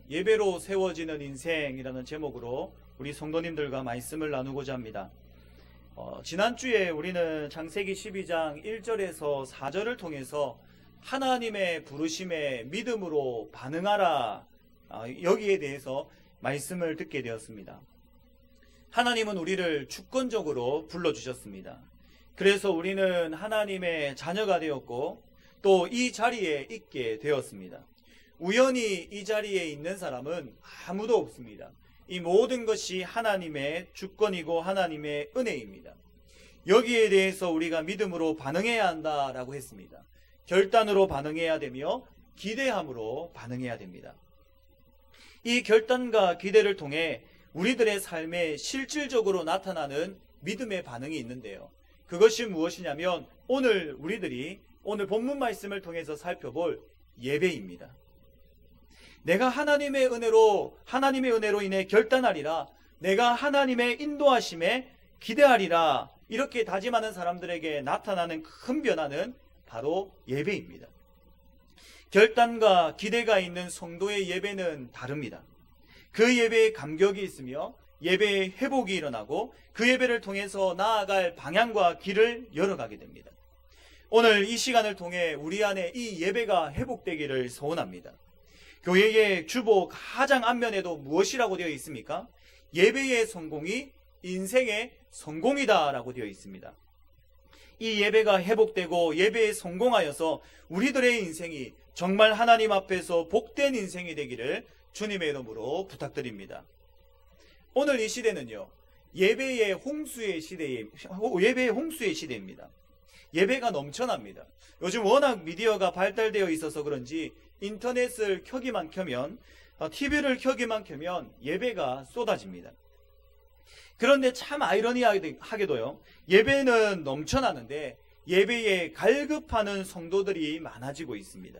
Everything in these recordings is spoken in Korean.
예배로 세워지는 인생이라는 제목으로 우리 성도님들과 말씀을 나누고자 합니다. 지난주에 우리는 창세기 12장 1절에서 4절을 통해서 하나님의 부르심에 믿음으로 반응하라, 여기에 대해서 말씀을 듣게 되었습니다. 하나님은 우리를 주권적으로 불러주셨습니다. 그래서 우리는 하나님의 자녀가 되었고 또 이 자리에 있게 되었습니다. 우연히 이 자리에 있는 사람은 아무도 없습니다. 이 모든 것이 하나님의 주권이고 하나님의 은혜입니다. 여기에 대해서 우리가 믿음으로 반응해야 한다라고 했습니다. 결단으로 반응해야 되며 기대함으로 반응해야 됩니다. 이 결단과 기대를 통해 우리들의 삶에 실질적으로 나타나는 믿음의 반응이 있는데요. 그것이 무엇이냐면 우리들이 오늘 본문 말씀을 통해서 살펴볼 예배입니다. 내가 하나님의 은혜로 인해 결단하리라, 내가 하나님의 인도하심에 기대하리라, 이렇게 다짐하는 사람들에게 나타나는 큰 변화는 바로 예배입니다. 결단과 기대가 있는 성도의 예배는 다릅니다. 그 예배에 감격이 있으며 예배에 회복이 일어나고 그 예배를 통해서 나아갈 방향과 길을 열어가게 됩니다. 오늘 이 시간을 통해 우리 안에 이 예배가 회복되기를 소원합니다. 교회의 주보 가장 앞면에도 무엇이라고 되어 있습니까? 예배의 성공이 인생의 성공이다라고 되어 있습니다. 이 예배가 회복되고 예배에 성공하여서 우리들의 인생이 정말 하나님 앞에서 복된 인생이 되기를 주님의 이름으로 부탁드립니다. 오늘 이 시대는요, 예배의 홍수의 시대입니다. 예배가 넘쳐납니다. 요즘 워낙 미디어가 발달되어 있어서 그런지 인터넷을 켜기만 켜면, TV를 켜기만 켜면 예배가 쏟아집니다. 그런데 참 아이러니하게도요, 예배는 넘쳐나는데 예배에 갈급하는 성도들이 많아지고 있습니다.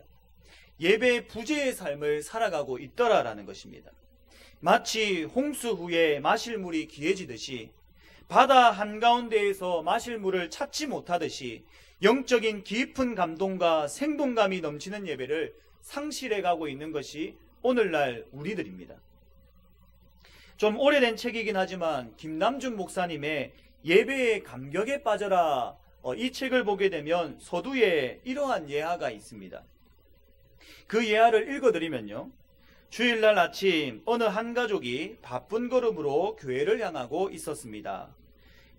예배 부재의 삶을 살아가고 있더라라는 것입니다. 마치 홍수 후에 마실 물이 귀해지듯이, 바다 한가운데에서 마실 물을 찾지 못하듯이 영적인 깊은 감동과 생동감이 넘치는 예배를 상실해가고 있는 것이 오늘날 우리들입니다. 좀 오래된 책이긴 하지만 김남준 목사님의 예배의 감격에 빠져라, 이 책을 보게 되면 서두에 이러한 예화가 있습니다. 그 예화를 읽어드리면요, 주일날 아침 어느 한 가족이 바쁜 걸음으로 교회를 향하고 있었습니다.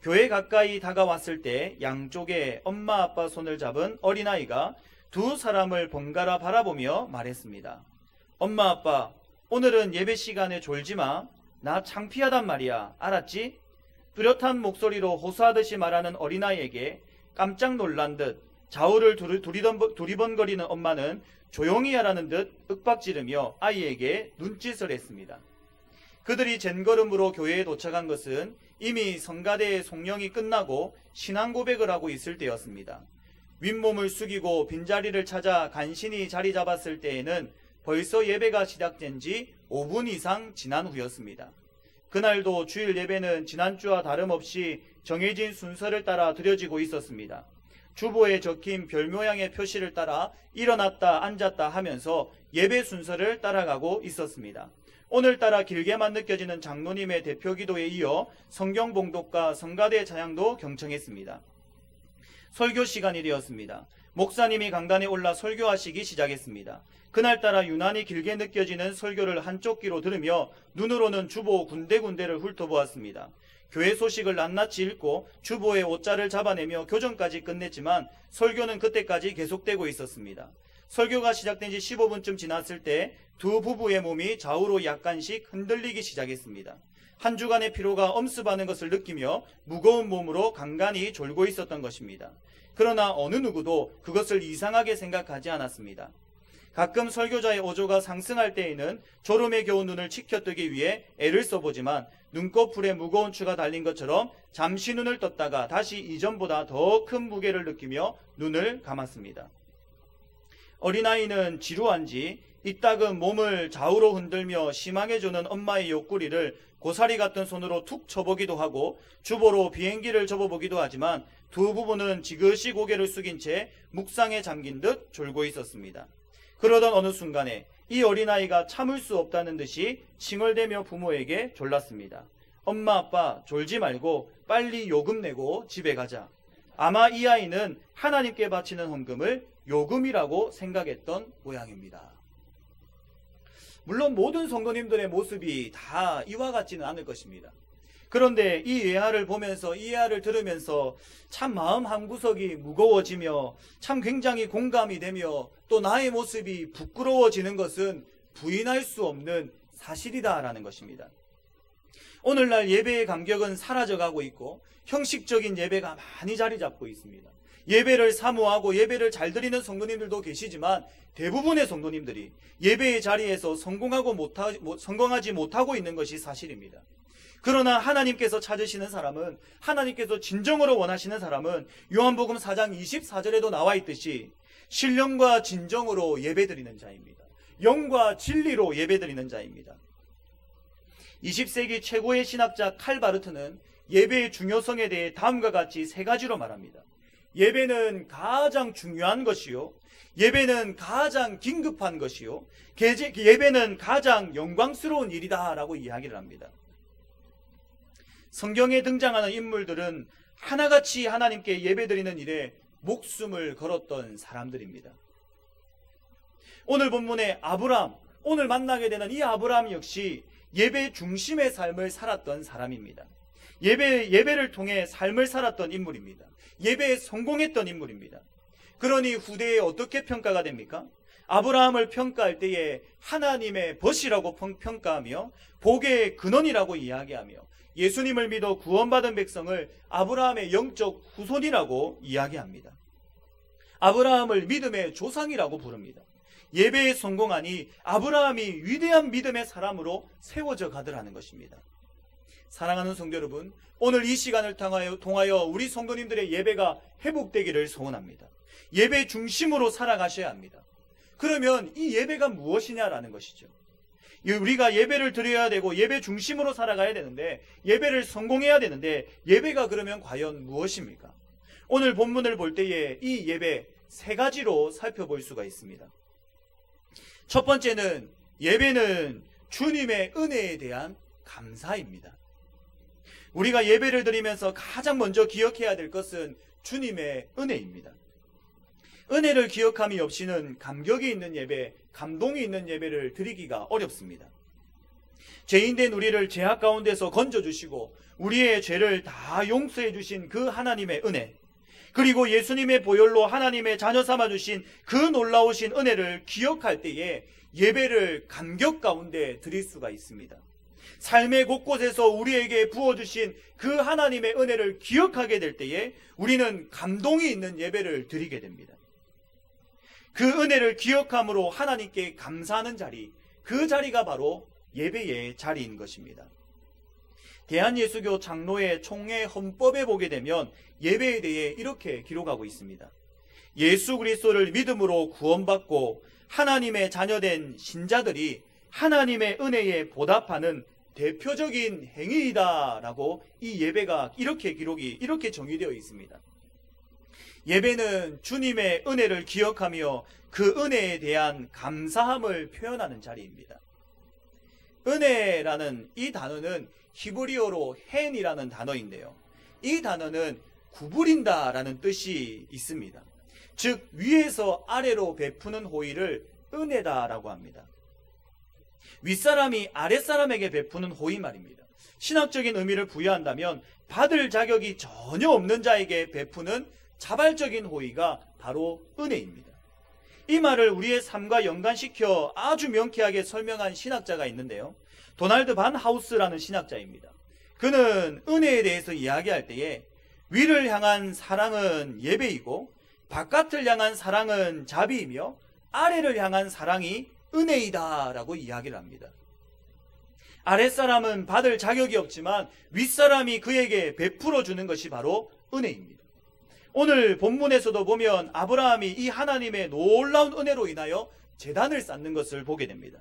교회 가까이 다가왔을 때 양쪽에 엄마 아빠 손을 잡은 어린아이가 두 사람을 번갈아 바라보며 말했습니다. 엄마 아빠, 오늘은 예배 시간에 졸지 마. 나 창피하단 말이야. 알았지? 뚜렷한 목소리로 호소하듯이 말하는 어린아이에게 깜짝 놀란 듯 좌우를 두리번거리는 엄마는 조용히 하라는 듯 윽박지르며 아이에게 눈짓을 했습니다. 그들이 젠걸음으로 교회에 도착한 것은 이미 성가대의 송령이 끝나고 신앙 고백을 하고 있을 때였습니다. 윗몸을 숙이고 빈자리를 찾아 간신히 자리 잡았을 때에는 벌써 예배가 시작된 지 5분 이상 지난 후였습니다. 그날도 주일 예배는 지난주와 다름없이 정해진 순서를 따라 드려지고 있었습니다. 주보에 적힌 별 모양의 표시를 따라 일어났다 앉았다 하면서 예배 순서를 따라가고 있었습니다. 오늘따라 길게만 느껴지는 장로님의 대표 기도에 이어 성경 봉독과 성가대 찬양도 경청했습니다. 설교 시간이 되었습니다. 목사님이 강단에 올라 설교하시기 시작했습니다. 그날따라 유난히 길게 느껴지는 설교를 한쪽 귀로 들으며 눈으로는 주보 군데군데를 훑어보았습니다. 교회 소식을 낱낱이 읽고 주보의 옷자를 잡아내며 교정까지 끝냈지만 설교는 그때까지 계속되고 있었습니다. 설교가 시작된 지 15분쯤 지났을 때 두 부부의 몸이 좌우로 약간씩 흔들리기 시작했습니다. 한 주간의 피로가 엄습하는 것을 느끼며 무거운 몸으로 간간히 졸고 있었던 것입니다. 그러나 어느 누구도 그것을 이상하게 생각하지 않았습니다. 가끔 설교자의 어조가 상승할 때에는 졸음에 겨운 눈을 치켜뜨기 위해 애를 써보지만 눈꺼풀에 무거운 추가 달린 것처럼 잠시 눈을 떴다가 다시 이전보다 더 큰 무게를 느끼며 눈을 감았습니다. 어린아이는 지루한지 이따금 몸을 좌우로 흔들며 심하게 조는 엄마의 옆구리를 고사리 같은 손으로 툭 쳐보기도 하고 주보로 비행기를 접어보기도 하지만 두 부부는 지그시 고개를 숙인 채 묵상에 잠긴 듯 졸고 있었습니다. 그러던 어느 순간에 이 어린아이가 참을 수 없다는 듯이 칭얼대며 부모에게 졸랐습니다. 엄마 아빠 졸지 말고 빨리 요금 내고 집에 가자. 아마 이 아이는 하나님께 바치는 헌금을 요금이라고 생각했던 모양입니다. 물론 모든 성도님들의 모습이 다 이와 같지는 않을 것입니다. 그런데 이 예화를 보면서, 이 예화를 들으면서 참 마음 한구석이 무거워지며 참 굉장히 공감이 되며 또 나의 모습이 부끄러워지는 것은 부인할 수 없는 사실이다라는 것입니다. 오늘날 예배의 감격은 사라져가고 있고 형식적인 예배가 많이 자리 잡고 있습니다. 예배를 사모하고 예배를 잘 드리는 성도님들도 계시지만 대부분의 성도님들이 예배의 자리에서 성공하지 못하고 있는 것이 사실입니다. 그러나 하나님께서 찾으시는 사람은, 하나님께서 진정으로 원하시는 사람은 요한복음 4장 24절에도 나와 있듯이 신령과 진정으로 예배드리는 자입니다. 영과 진리로 예배드리는 자입니다. 20세기 최고의 신학자 칼 바르트는 예배의 중요성에 대해 다음과 같이 세 가지로 말합니다. 예배는 가장 중요한 것이요, 예배는 가장 긴급한 것이요, 예배는 가장 영광스러운 일이다 라고 이야기를 합니다. 성경에 등장하는 인물들은 하나같이 하나님께 예배드리는 일에 목숨을 걸었던 사람들입니다. 오늘 본문의 아브라함, 오늘 만나게 되는 이 아브라함 역시 예배 중심의 삶을 살았던 사람입니다. 예배를 통해 삶을 살았던 인물입니다. 예배에 성공했던 인물입니다. 그러니 후대에 어떻게 평가가 됩니까? 아브라함을 평가할 때에 하나님의 벗이라고 평가하며 복의 근원이라고 이야기하며 예수님을 믿어 구원받은 백성을 아브라함의 영적 후손이라고 이야기합니다. 아브라함을 믿음의 조상이라고 부릅니다. 예배에 성공하니 아브라함이 위대한 믿음의 사람으로 세워져 가더라는 것입니다. 사랑하는 성도 여러분, 오늘 이 시간을 통하여 우리 성도님들의 예배가 회복되기를 소원합니다. 예배 중심으로 살아가셔야 합니다. 그러면 이 예배가 무엇이냐라는 것이죠. 우리가 예배를 드려야 되고 예배 중심으로 살아가야 되는데, 예배를 성공해야 되는데 예배가 그러면 과연 무엇입니까? 오늘 본문을 볼 때에 이 예배 세 가지로 살펴볼 수가 있습니다. 첫 번째는 예배는 주님의 은혜에 대한 감사입니다. 우리가 예배를 드리면서 가장 먼저 기억해야 될 것은 주님의 은혜입니다. 은혜를 기억함이 없이는 감격이 있는 예배, 감동이 있는 예배를 드리기가 어렵습니다. 죄인된 우리를 죄악 가운데서 건져주시고 우리의 죄를 다 용서해 주신 그 하나님의 은혜, 그리고 예수님의 보혈로 하나님의 자녀 삼아주신 그 놀라우신 은혜를 기억할 때에 예배를 감격 가운데 드릴 수가 있습니다. 삶의 곳곳에서 우리에게 부어주신 그 하나님의 은혜를 기억하게 될 때에 우리는 감동이 있는 예배를 드리게 됩니다. 그 은혜를 기억함으로 하나님께 감사하는 자리, 그 자리가 바로 예배의 자리인 것입니다. 대한예수교 장로회 총회 헌법에 보게 되면 예배에 대해 이렇게 기록하고 있습니다. 예수 그리스도를 믿음으로 구원받고 하나님의 자녀된 신자들이 하나님의 은혜에 보답하는 대표적인 행위이다 라고 이 예배가 이렇게 정의되어 있습니다. 예배는 주님의 은혜를 기억하며 그 은혜에 대한 감사함을 표현하는 자리입니다. 은혜라는 이 단어는 히브리어로 헨이라는 단어인데요, 이 단어는 구부린다 라는 뜻이 있습니다. 즉 위에서 아래로 베푸는 호의를 은혜다라고 합니다. 윗사람이 아랫사람에게 베푸는 호의 말입니다. 신학적인 의미를 부여한다면 받을 자격이 전혀 없는 자에게 베푸는 자발적인 호의가 바로 은혜입니다. 이 말을 우리의 삶과 연관시켜 아주 명쾌하게 설명한 신학자가 있는데요, 도널드 반 하우스라는 신학자입니다. 그는 은혜에 대해서 이야기할 때에 위를 향한 사랑은 예배이고 바깥을 향한 사랑은 자비이며 아래를 향한 사랑이 은혜이다 라고 이야기를 합니다. 아랫사람은 받을 자격이 없지만 윗사람이 그에게 베풀어 주는 것이 바로 은혜입니다. 오늘 본문에서도 보면 아브라함이 이 하나님의 놀라운 은혜로 인하여 제단을 쌓는 것을 보게 됩니다.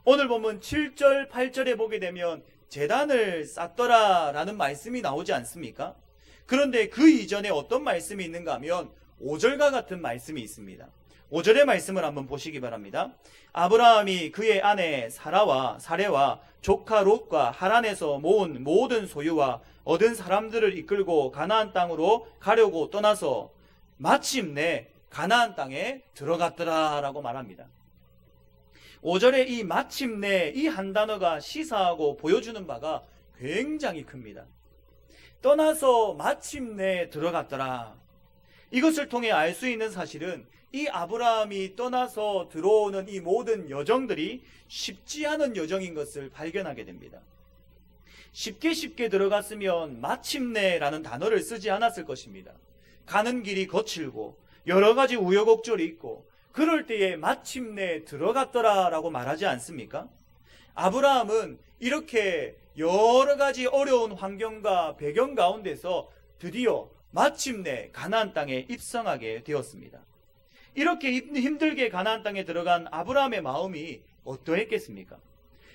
오늘 본문 7절, 8절에 보게 되면 제단을 쌓더라 라는 말씀이 나오지 않습니까? 그런데 그 이전에 어떤 말씀이 있는가 하면 5절과 같은 말씀이 있습니다. 5절의 말씀을 한번 보시기 바랍니다. 아브라함이 그의 아내 사레와 조카 롯과 하란에서 모은 모든 소유와 얻은 사람들을 이끌고 가나안 땅으로 가려고 떠나서 마침내 가나안 땅에 들어갔더라 라고 말합니다. 5절에 이 마침내 이 한 단어가 시사하고 보여주는 바가 굉장히 큽니다. 떠나서 마침내 들어갔더라. 이것을 통해 알 수 있는 사실은 이 아브라함이 떠나서 들어오는 이 모든 여정들이 쉽지 않은 여정인 것을 발견하게 됩니다. 쉽게 들어갔으면 마침내라는 단어를 쓰지 않았을 것입니다. 가는 길이 거칠고 여러 가지 우여곡절이 있고 그럴 때에 마침내 들어갔더라 라고 말하지 않습니까? 아브라함은 이렇게 여러 가지 어려운 환경과 배경 가운데서 드디어 마침내 가나안 땅에 입성하게 되었습니다. 이렇게 힘들게 가나안 땅에 들어간 아브라함의 마음이 어떠했겠습니까?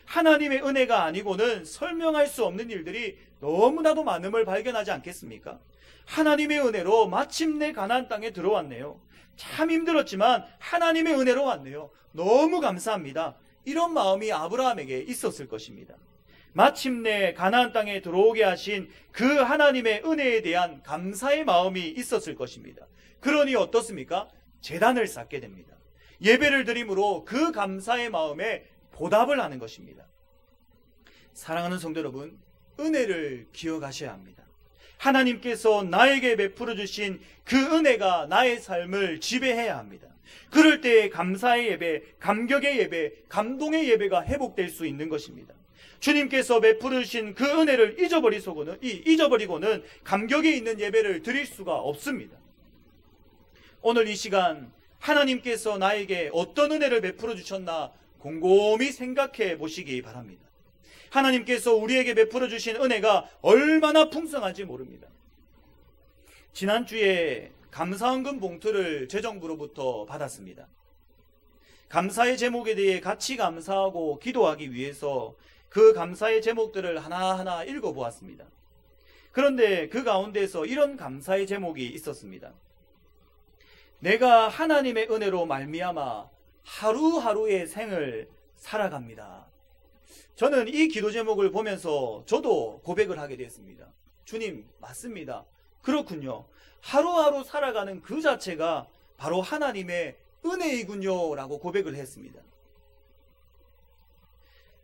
하나님의 은혜가 아니고는 설명할 수 없는 일들이 너무나도 많음을 발견하지 않겠습니까? 하나님의 은혜로 마침내 가나안 땅에 들어왔네요. 참 힘들었지만 하나님의 은혜로 왔네요. 너무 감사합니다. 이런 마음이 아브라함에게 있었을 것입니다. 마침내 가나안 땅에 들어오게 하신 그 하나님의 은혜에 대한 감사의 마음이 있었을 것입니다. 그러니 어떻습니까? 제단을 쌓게 됩니다. 예배를 드림으로 그 감사의 마음에 보답을 하는 것입니다. 사랑하는 성도 여러분, 은혜를 기억하셔야 합니다. 하나님께서 나에게 베풀어 주신 그 은혜가 나의 삶을 지배해야 합니다. 그럴 때 감사의 예배, 감격의 예배, 감동의 예배가 회복될 수 있는 것입니다. 주님께서 베풀어 주신 그 은혜를 잊어버리고는 감격이 있는 예배를 드릴 수가 없습니다. 오늘 이 시간 하나님께서 나에게 어떤 은혜를 베풀어 주셨나 곰곰이 생각해 보시기 바랍니다. 하나님께서 우리에게 베풀어 주신 은혜가 얼마나 풍성한지 모릅니다. 지난주에 감사헌금 봉투를 재정부로부터 받았습니다. 감사의 제목에 대해 같이 감사하고 기도하기 위해서 그 감사의 제목들을 하나하나 읽어보았습니다. 그런데 그 가운데서 이런 감사의 제목이 있었습니다. 내가 하나님의 은혜로 말미암아 하루하루의 생을 살아갑니다. 저는 이 기도 제목을 보면서 저도 고백을 하게 되었습니다. 주님, 맞습니다. 그렇군요. 하루하루 살아가는 그 자체가 바로 하나님의 은혜이군요 라고 고백을 했습니다.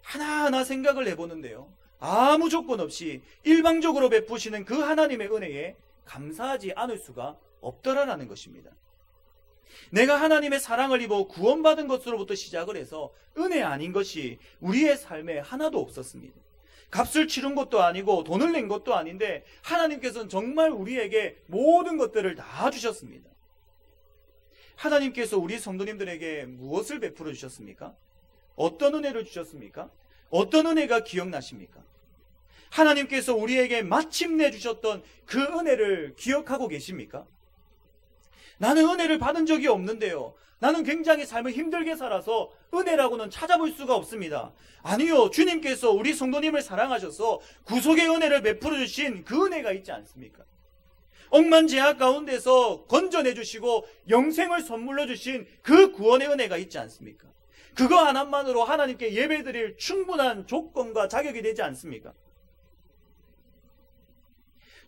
하나하나 생각을 해보는데요. 아무 조건 없이 일방적으로 베푸시는 그 하나님의 은혜에 감사하지 않을 수가 없더라라는 것입니다. 내가 하나님의 사랑을 입어 구원받은 것으로부터 시작을 해서 은혜 아닌 것이 우리의 삶에 하나도 없었습니다. 값을 치른 것도 아니고 돈을 낸 것도 아닌데 하나님께서는 정말 우리에게 모든 것들을 다 주셨습니다. 하나님께서 우리 성도님들에게 무엇을 베풀어 주셨습니까? 어떤 은혜를 주셨습니까? 어떤 은혜가 기억나십니까? 하나님께서 우리에게 마침내 주셨던 그 은혜를 기억하고 계십니까? 나는 은혜를 받은 적이 없는데요. 나는 굉장히 삶을 힘들게 살아서 은혜라고는 찾아볼 수가 없습니다. 아니요, 주님께서 우리 성도님을 사랑하셔서 구속의 은혜를 베풀어 주신 그 은혜가 있지 않습니까? 억만제약 가운데서 건져내 주시고 영생을 선물로 주신 그 구원의 은혜가 있지 않습니까? 그거 하나만으로 하나님께 예배드릴 충분한 조건과 자격이 되지 않습니까?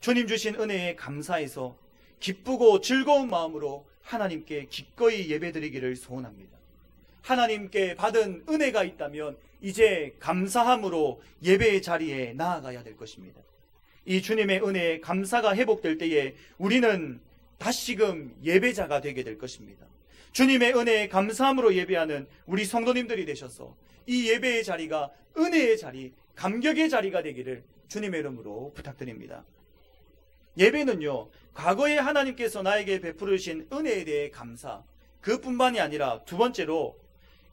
주님 주신 은혜에 감사해서 기쁘고 즐거운 마음으로 하나님께 기꺼이 예배드리기를 소원합니다. 하나님께 받은 은혜가 있다면 이제 감사함으로 예배의 자리에 나아가야 될 것입니다. 이 주님의 은혜에 감사가 회복될 때에 우리는 다시금 예배자가 되게 될 것입니다. 주님의 은혜에 감사함으로 예배하는 우리 성도님들이 되셔서 이 예배의 자리가 은혜의 자리, 감격의 자리가 되기를 주님의 이름으로 부탁드립니다. 예배는요, 과거에 하나님께서 나에게 베풀어 주신 은혜에 대해 감사, 그뿐만이 아니라 두 번째로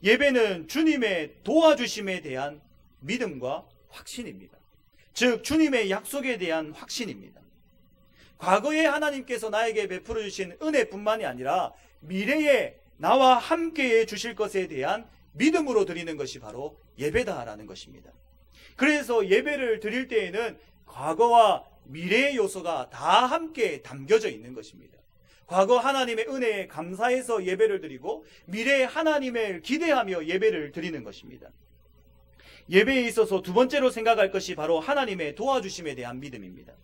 예배는 주님의 도와주심에 대한 믿음과 확신입니다. 즉 주님의 약속에 대한 확신입니다. 과거에 하나님께서 나에게 베풀어 주신 은혜뿐만이 아니라 미래에 나와 함께해 주실 것에 대한 믿음으로 드리는 것이 바로 예배다라는 것입니다. 그래서 예배를 드릴 때에는 과거와 미래의 요소가 다 함께 담겨져 있는 것입니다. 과거 하나님의 은혜에 감사해서 예배를 드리고 미래의 하나님을 기대하며 예배를 드리는 것입니다. 예배에 있어서 두 번째로 생각할 것이 바로 하나님의 도와주심에 대한 믿음입니다.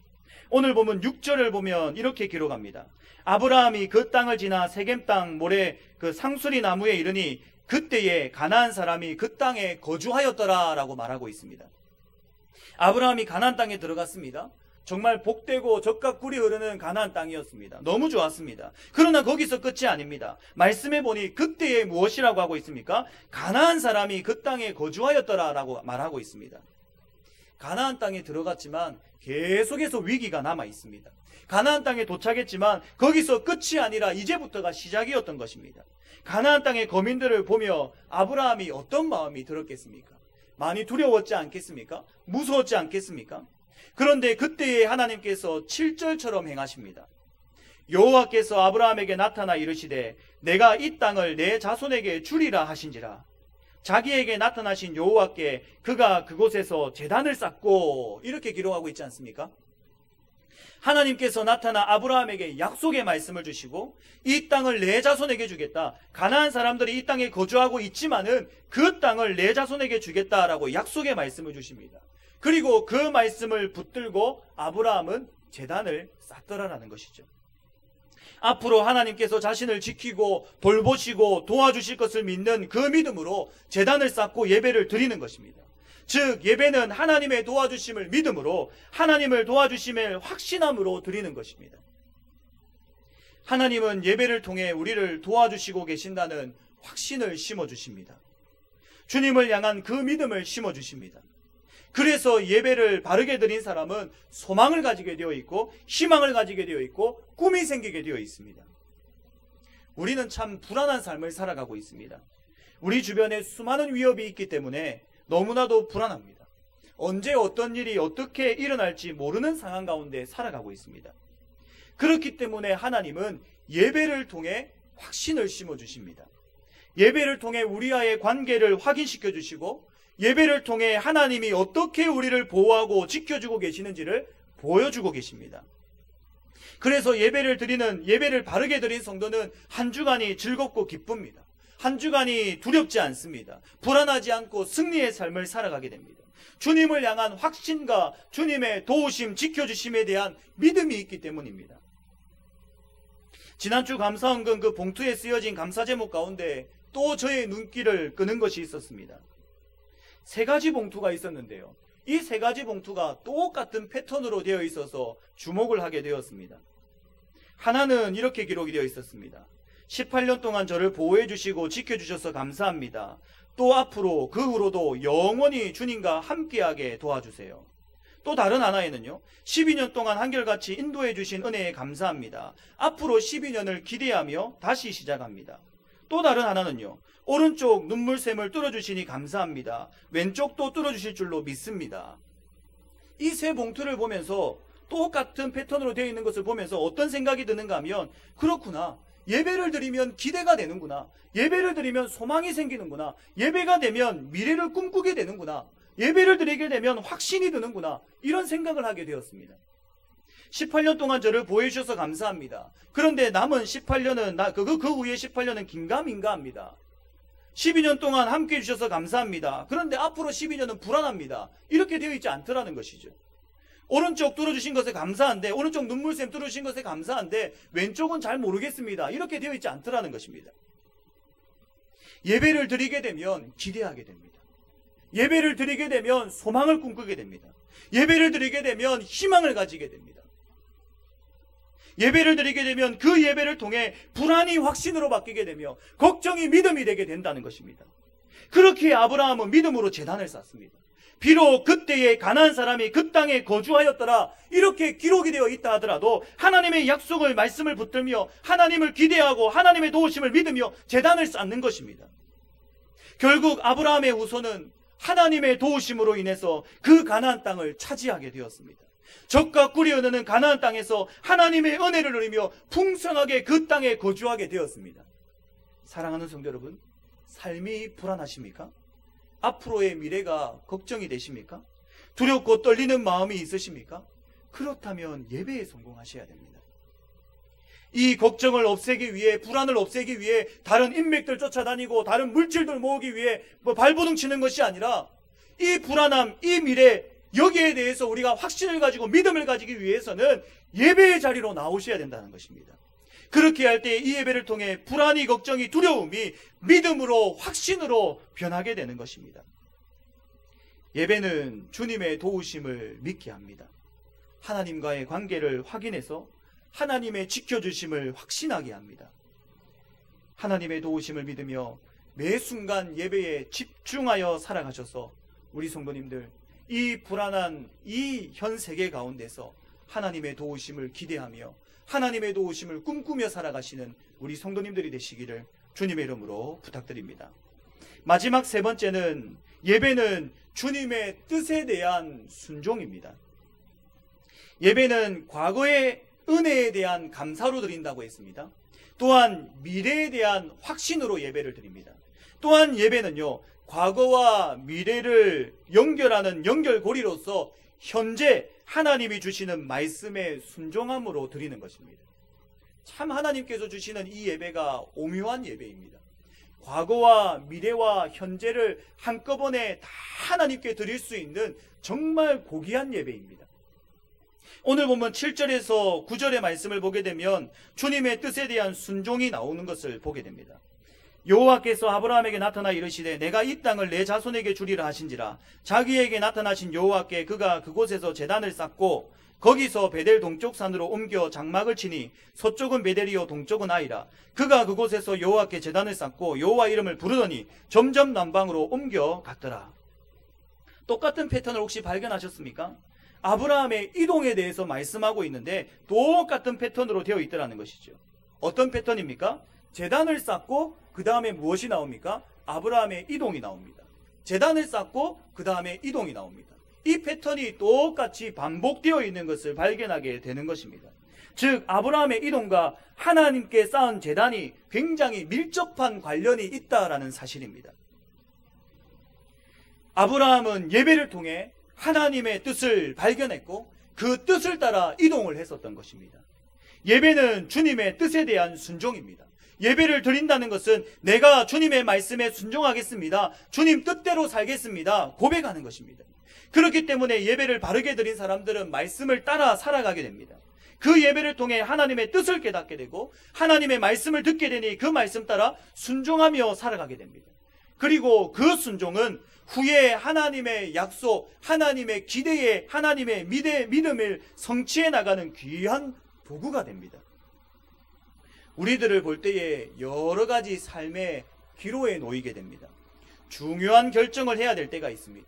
오늘 보면 6절을 보면 이렇게 기록합니다. 아브라함이 그 땅을 지나 세겜 땅 모래 그 상수리 나무에 이르니 그때에 가나안 사람이 그 땅에 거주하였더라 라고 말하고 있습니다. 아브라함이 가나안 땅에 들어갔습니다. 정말 복되고 젖과 꿀이 흐르는 가나안 땅이었습니다. 너무 좋았습니다. 그러나 거기서 끝이 아닙니다. 말씀해 보니 그때에 무엇이라고 하고 있습니까? 가나안 사람이 그 땅에 거주하였더라 라고 말하고 있습니다. 가나안 땅에 들어갔지만 계속해서 위기가 남아 있습니다. 가나안 땅에 도착했지만 거기서 끝이 아니라 이제부터가 시작이었던 것입니다. 가나안 땅의 거민들을 보며 아브라함이 어떤 마음이 들었겠습니까? 많이 두려웠지 않겠습니까? 무서웠지 않겠습니까? 그런데 그때에 하나님께서 7절처럼 행하십니다. 여호와께서 아브라함에게 나타나 이르시되 내가 이 땅을 내 자손에게 주리라 하신지라. 자기에게 나타나신 여호와께 그가 그곳에서 제단을 쌓고, 이렇게 기록하고 있지 않습니까? 하나님께서 나타나 아브라함에게 약속의 말씀을 주시고 이 땅을 내 자손에게 주겠다. 가나안 사람들이 이 땅에 거주하고 있지만은 그 땅을 내 자손에게 주겠다라고 약속의 말씀을 주십니다. 그리고 그 말씀을 붙들고 아브라함은 제단을 쌓더라라는 것이죠. 앞으로 하나님께서 자신을 지키고 돌보시고 도와주실 것을 믿는 그 믿음으로 제단을 쌓고 예배를 드리는 것입니다. 즉 예배는 하나님의 도와주심을 믿음으로, 하나님을 도와주심을 확신함으로 드리는 것입니다. 하나님은 예배를 통해 우리를 도와주시고 계신다는 확신을 심어주십니다. 주님을 향한 그 믿음을 심어주십니다. 그래서 예배를 바르게 드린 사람은 소망을 가지게 되어 있고 희망을 가지게 되어 있고 꿈이 생기게 되어 있습니다. 우리는 참 불안한 삶을 살아가고 있습니다. 우리 주변에 수많은 위협이 있기 때문에 너무나도 불안합니다. 언제 어떤 일이 어떻게 일어날지 모르는 상황 가운데 살아가고 있습니다. 그렇기 때문에 하나님은 예배를 통해 확신을 심어주십니다. 예배를 통해 우리와의 관계를 확인시켜 주시고 예배를 통해 하나님이 어떻게 우리를 보호하고 지켜주고 계시는지를 보여주고 계십니다. 그래서 예배를 바르게 드린 성도는 한 주간이 즐겁고 기쁩니다. 한 주간이 두렵지 않습니다. 불안하지 않고 승리의 삶을 살아가게 됩니다. 주님을 향한 확신과 주님의 도우심, 지켜주심에 대한 믿음이 있기 때문입니다. 지난주 감사헌금 그 봉투에 쓰여진 감사 제목 가운데 또 저의 눈길을 끄는 것이 있었습니다. 3가지 봉투가 있었는데요. 이 3가지 봉투가 똑같은 패턴으로 되어 있어서 주목을 하게 되었습니다. 하나는 이렇게 기록이 되어 있었습니다. 18년 동안 저를 보호해 주시고 지켜주셔서 감사합니다. 또 앞으로 그 후로도 영원히 주님과 함께하게 도와주세요. 또 다른 하나에는요. 12년 동안 한결같이 인도해 주신 은혜에 감사합니다. 앞으로 12년을 기대하며 다시 시작합니다. 또 다른 하나는요. 오른쪽 눈물샘을 뚫어주시니 감사합니다. 왼쪽도 뚫어주실 줄로 믿습니다. 이 3 봉투를 보면서 똑같은 패턴으로 되어 있는 것을 보면서 어떤 생각이 드는가 하면, 그렇구나. 예배를 드리면 기대가 되는구나. 예배를 드리면 소망이 생기는구나. 예배가 되면 미래를 꿈꾸게 되는구나. 예배를 드리게 되면 확신이 드는구나. 이런 생각을 하게 되었습니다. 18년 동안 저를 보여주셔서 감사합니다. 그런데 남은 18년은 그 후에 18년은 긴가민가합니다. 12년 동안 함께 해주셔서 감사합니다. 그런데 앞으로 12년은 불안합니다. 이렇게 되어 있지 않더라는 것이죠. 오른쪽 뚫어주신 것에 감사한데, 오른쪽 눈물샘 뚫어주신 것에 감사한데 왼쪽은 잘 모르겠습니다. 이렇게 되어 있지 않더라는 것입니다. 예배를 드리게 되면 기대하게 됩니다. 예배를 드리게 되면 소망을 꿈꾸게 됩니다. 예배를 드리게 되면 희망을 가지게 됩니다. 예배를 드리게 되면 그 예배를 통해 불안이 확신으로 바뀌게 되며 걱정이 믿음이 되게 된다는 것입니다. 그렇게 아브라함은 믿음으로 제단을 쌓습니다. 비록 그때에 가나안 사람이 그 땅에 거주하였더라 이렇게 기록이 되어 있다 하더라도 하나님의 약속을, 말씀을 붙들며 하나님을 기대하고 하나님의 도우심을 믿으며 제단을 쌓는 것입니다. 결국 아브라함의 후손은 하나님의 도우심으로 인해서 그 가나안 땅을 차지하게 되었습니다. 젖과 꿀이 흐르는 가나안 땅에서 하나님의 은혜를 누리며 풍성하게 그 땅에 거주하게 되었습니다. 사랑하는 성도 여러분, 삶이 불안하십니까? 앞으로의 미래가 걱정이 되십니까? 두렵고 떨리는 마음이 있으십니까? 그렇다면 예배에 성공하셔야 됩니다. 이 걱정을 없애기 위해, 불안을 없애기 위해 다른 인맥들 쫓아다니고 다른 물질들 모으기 위해 발버둥 치는 것이 아니라 이 불안함, 이 미래, 여기에 대해서 우리가 확신을 가지고 믿음을 가지기 위해서는 예배의 자리로 나오셔야 된다는 것입니다. 그렇게 할 때 이 예배를 통해 불안이, 걱정이, 두려움이 믿음으로, 확신으로 변하게 되는 것입니다. 예배는 주님의 도우심을 믿게 합니다. 하나님과의 관계를 확인해서 하나님의 지켜주심을 확신하게 합니다. 하나님의 도우심을 믿으며 매 순간 예배에 집중하여 살아가셔서 우리 성도님들, 이 불안한 이 현 세계 가운데서 하나님의 도우심을 기대하며 하나님의 도우심을 꿈꾸며 살아가시는 우리 성도님들이 되시기를 주님의 이름으로 부탁드립니다. 마지막 세 번째는 예배는 주님의 뜻에 대한 순종입니다. 예배는 과거의 은혜에 대한 감사로 드린다고 했습니다. 또한 미래에 대한 확신으로 예배를 드립니다. 또한 예배는요, 과거와 미래를 연결하는 연결고리로서 현재 하나님이 주시는 말씀에 순종함으로 드리는 것입니다. 참 하나님께서 주시는 이 예배가 오묘한 예배입니다. 과거와 미래와 현재를 한꺼번에 다 하나님께 드릴 수 있는 정말 고귀한 예배입니다. 오늘 보면 7절에서 9절의 말씀을 보게 되면 주님의 뜻에 대한 순종이 나오는 것을 보게 됩니다. 여호와께서 아브라함에게 나타나 이르시되 내가 이 땅을 내 자손에게 주리라 하신지라. 자기에게 나타나신 여호와께 그가 그곳에서 제단을 쌓고 거기서 베델 동쪽 산으로 옮겨 장막을 치니 서쪽은 베델이요 동쪽은 아이라. 그가 그곳에서 여호와께 제단을 쌓고 여호와 이름을 부르더니 점점 남방으로 옮겨 갔더라. 똑같은 패턴을 혹시 발견하셨습니까? 아브라함의 이동에 대해서 말씀하고 있는데 똑같은 패턴으로 되어 있더라는 것이죠. 어떤 패턴입니까? 제단을 쌓고 그 다음에 무엇이 나옵니까? 아브라함의 이동이 나옵니다. 제단을 쌓고 그 다음에 이동이 나옵니다. 이 패턴이 똑같이 반복되어 있는 것을 발견하게 되는 것입니다. 즉 아브라함의 이동과 하나님께 쌓은 제단이 굉장히 밀접한 관련이 있다라는 사실입니다. 아브라함은 예배를 통해 하나님의 뜻을 발견했고 그 뜻을 따라 이동을 했었던 것입니다. 예배는 주님의 뜻에 대한 순종입니다. 예배를 드린다는 것은 내가 주님의 말씀에 순종하겠습니다, 주님 뜻대로 살겠습니다 고백하는 것입니다. 그렇기 때문에 예배를 바르게 드린 사람들은 말씀을 따라 살아가게 됩니다. 그 예배를 통해 하나님의 뜻을 깨닫게 되고 하나님의 말씀을 듣게 되니 그 말씀 따라 순종하며 살아가게 됩니다. 그리고 그 순종은 후에 하나님의 약속, 하나님의 기대에 하나님의 믿음을 성취해 나가는 귀한 도구가 됩니다. 우리들을 볼 때에 여러 가지 삶의 기로에 놓이게 됩니다. 중요한 결정을 해야 될 때가 있습니다.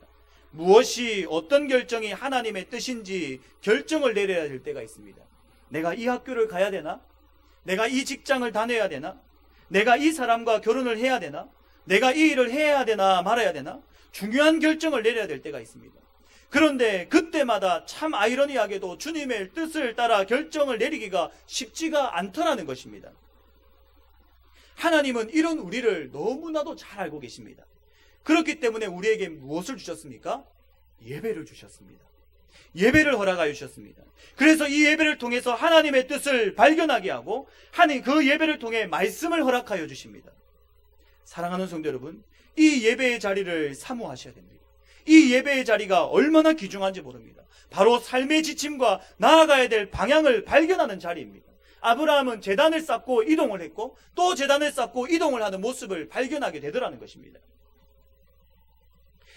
무엇이 어떤 결정이 하나님의 뜻인지 결정을 내려야 될 때가 있습니다. 내가 이 학교를 가야 되나? 내가 이 직장을 다녀야 되나? 내가 이 사람과 결혼을 해야 되나? 내가 이 일을 해야 되나 말아야 되나? 중요한 결정을 내려야 될 때가 있습니다. 그런데 그때마다 참 아이러니하게도 주님의 뜻을 따라 결정을 내리기가 쉽지가 않더라는 것입니다. 하나님은 이런 우리를 너무나도 잘 알고 계십니다. 그렇기 때문에 우리에게 무엇을 주셨습니까? 예배를 주셨습니다. 예배를 허락하여 주셨습니다. 그래서 이 예배를 통해서 하나님의 뜻을 발견하게 하고 하나님 그 예배를 통해 말씀을 허락하여 주십니다. 사랑하는 성도 여러분, 이 예배의 자리를 사모하셔야 됩니다. 이 예배의 자리가 얼마나 귀중한지 모릅니다. 바로 삶의 지침과 나아가야 될 방향을 발견하는 자리입니다. 아브라함은 제단을 쌓고 이동을 했고 또 제단을 쌓고 이동을 하는 모습을 발견하게 되더라는 것입니다.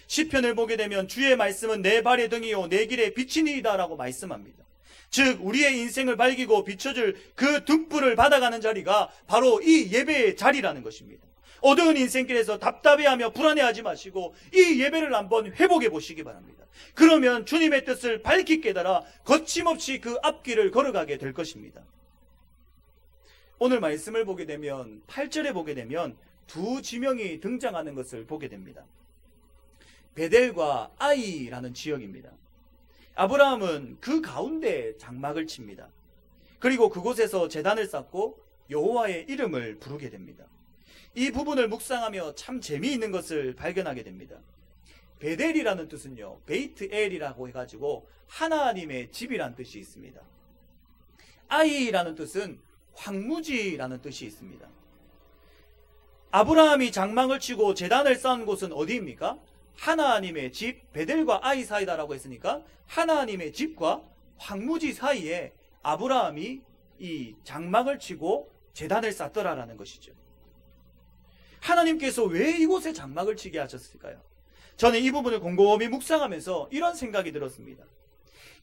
시편을 보게 되면 주의 말씀은 내 발의 등이요 내 길의 빛이니이다 라고 말씀합니다. 즉 우리의 인생을 밝히고 비춰줄 그 등불을 받아가는 자리가 바로 이 예배의 자리라는 것입니다. 어두운 인생길에서 답답해하며 불안해하지 마시고 이 예배를 한번 회복해 보시기 바랍니다. 그러면 주님의 뜻을 밝히 깨달아 거침없이 그 앞길을 걸어가게 될 것입니다. 오늘 말씀을 보게 되면 8절에 보게 되면 두 지명이 등장하는 것을 보게 됩니다. 베델과 아이라는 지역입니다. 아브라함은 그 가운데 장막을 칩니다. 그리고 그곳에서 제단을 쌓고 여호와의 이름을 부르게 됩니다. 이 부분을 묵상하며 참 재미있는 것을 발견하게 됩니다. 베델이라는 뜻은요, 베이트엘이라고 해가지고 하나님의 집이란 뜻이 있습니다. 아이라는 뜻은 황무지라는 뜻이 있습니다. 아브라함이 장막을 치고 제단을 쌓은 곳은 어디입니까? 하나님의 집 베델과 아이 사이다라고 했으니까 하나님의 집과 황무지 사이에 아브라함이 이 장막을 치고 제단을 쌓더라라는 것이죠. 하나님께서 왜 이곳에 장막을 치게 하셨을까요? 저는 이 부분을 곰곰이 묵상하면서 이런 생각이 들었습니다.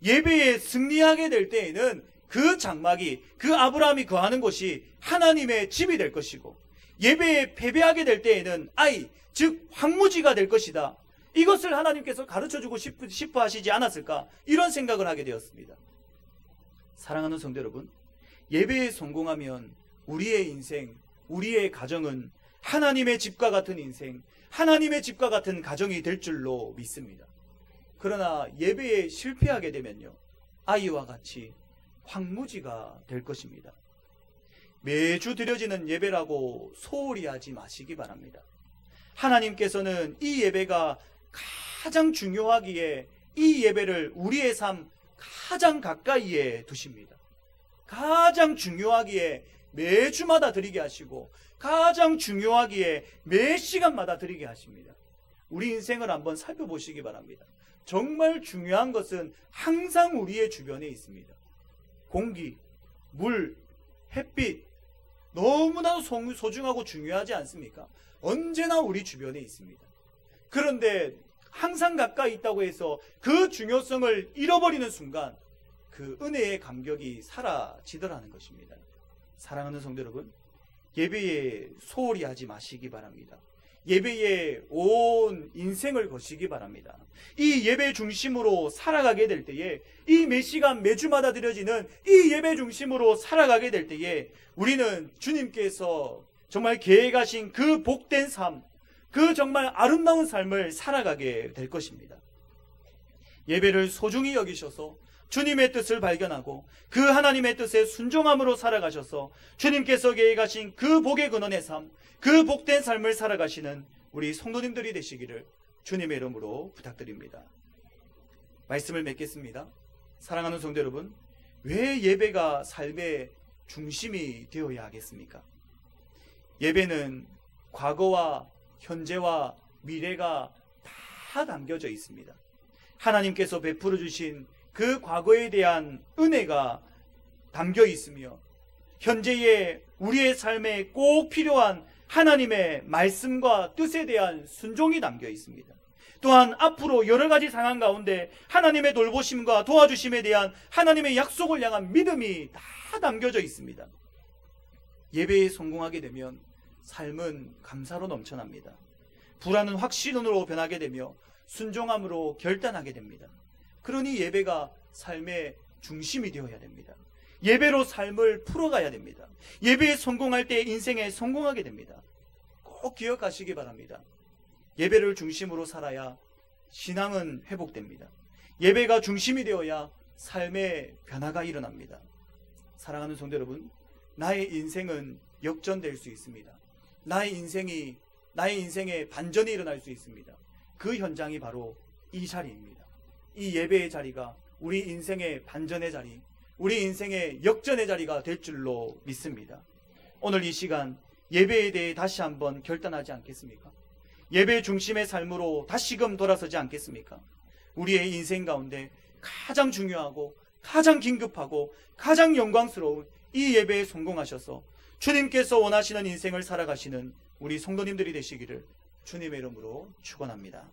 예배에 승리하게 될 때에는 그 장막이, 그 아브라함이 거하는 곳이 하나님의 집이 될 것이고, 예배에 패배하게 될 때에는 아이, 즉 황무지가 될 것이다. 이것을 하나님께서 가르쳐주고 싶어 하시지 않았을까? 이런 생각을 하게 되었습니다. 사랑하는 성도 여러분, 예배에 성공하면 우리의 인생, 우리의 가정은 하나님의 집과 같은 인생, 하나님의 집과 같은 가정이 될 줄로 믿습니다. 그러나 예배에 실패하게 되면요, 아이와 같이 황무지가 될 것입니다. 매주 드려지는 예배라고 소홀히 하지 마시기 바랍니다. 하나님께서는 이 예배가 가장 중요하기에 이 예배를 우리의 삶 가장 가까이에 두십니다. 가장 중요하기에 매주마다 드리게 하시고 가장 중요하기에 매 시간마다 드리게 하십니다. 우리 인생을 한번 살펴보시기 바랍니다. 정말 중요한 것은 항상 우리의 주변에 있습니다. 공기, 물, 햇빛, 너무나도 소중하고 중요하지 않습니까? 언제나 우리 주변에 있습니다. 그런데 항상 가까이 있다고 해서 그 중요성을 잃어버리는 순간 그 은혜의 감격이 사라지더라는 것입니다. 사랑하는 성도 여러분, 예배에 소홀히 하지 마시기 바랍니다. 예배에 온 인생을 거시기 바랍니다. 이 예배 중심으로 살아가게 될 때에, 이 매 시간 매주마다 드려지는 이 예배 중심으로 살아가게 될 때에 우리는 주님께서 정말 계획하신 그 복된 삶, 그 정말 아름다운 삶을 살아가게 될 것입니다. 예배를 소중히 여기셔서 주님의 뜻을 발견하고 그 하나님의 뜻에 순종함으로 살아가셔서 주님께서 계획하신 그 복의 근원의 삶, 그 복된 삶을 살아가시는 우리 성도님들이 되시기를 주님의 이름으로 부탁드립니다. 말씀을 맺겠습니다. 사랑하는 성도 여러분, 왜 예배가 삶의 중심이 되어야 하겠습니까? 예배는 과거와 현재와 미래가 다 담겨져 있습니다. 하나님께서 베풀어 주신 그 과거에 대한 은혜가 담겨 있으며, 현재의 우리의 삶에 꼭 필요한 하나님의 말씀과 뜻에 대한 순종이 담겨 있습니다. 또한 앞으로 여러 가지 상황 가운데 하나님의 돌보심과 도와주심에 대한 하나님의 약속을 향한 믿음이 다 담겨져 있습니다. 예배에 성공하게 되면 삶은 감사로 넘쳐납니다. 불안은 확신으로 변하게 되며 순종함으로 결단하게 됩니다. 그러니 예배가 삶의 중심이 되어야 됩니다. 예배로 삶을 풀어가야 됩니다. 예배에 성공할 때 인생에 성공하게 됩니다. 꼭 기억하시기 바랍니다. 예배를 중심으로 살아야 신앙은 회복됩니다. 예배가 중심이 되어야 삶의 변화가 일어납니다. 사랑하는 성도 여러분, 나의 인생은 역전될 수 있습니다. 나의 인생에 반전이 일어날 수 있습니다. 그 현장이 바로 이 자리입니다. 이 예배의 자리가 우리 인생의 반전의 자리, 우리 인생의 역전의 자리가 될 줄로 믿습니다. 오늘 이 시간 예배에 대해 다시 한번 결단하지 않겠습니까? 예배 중심의 삶으로 다시금 돌아서지 않겠습니까? 우리의 인생 가운데 가장 중요하고 가장 긴급하고 가장 영광스러운 이 예배에 성공하셔서 주님께서 원하시는 인생을 살아가시는 우리 성도님들이 되시기를 주님의 이름으로 축원합니다.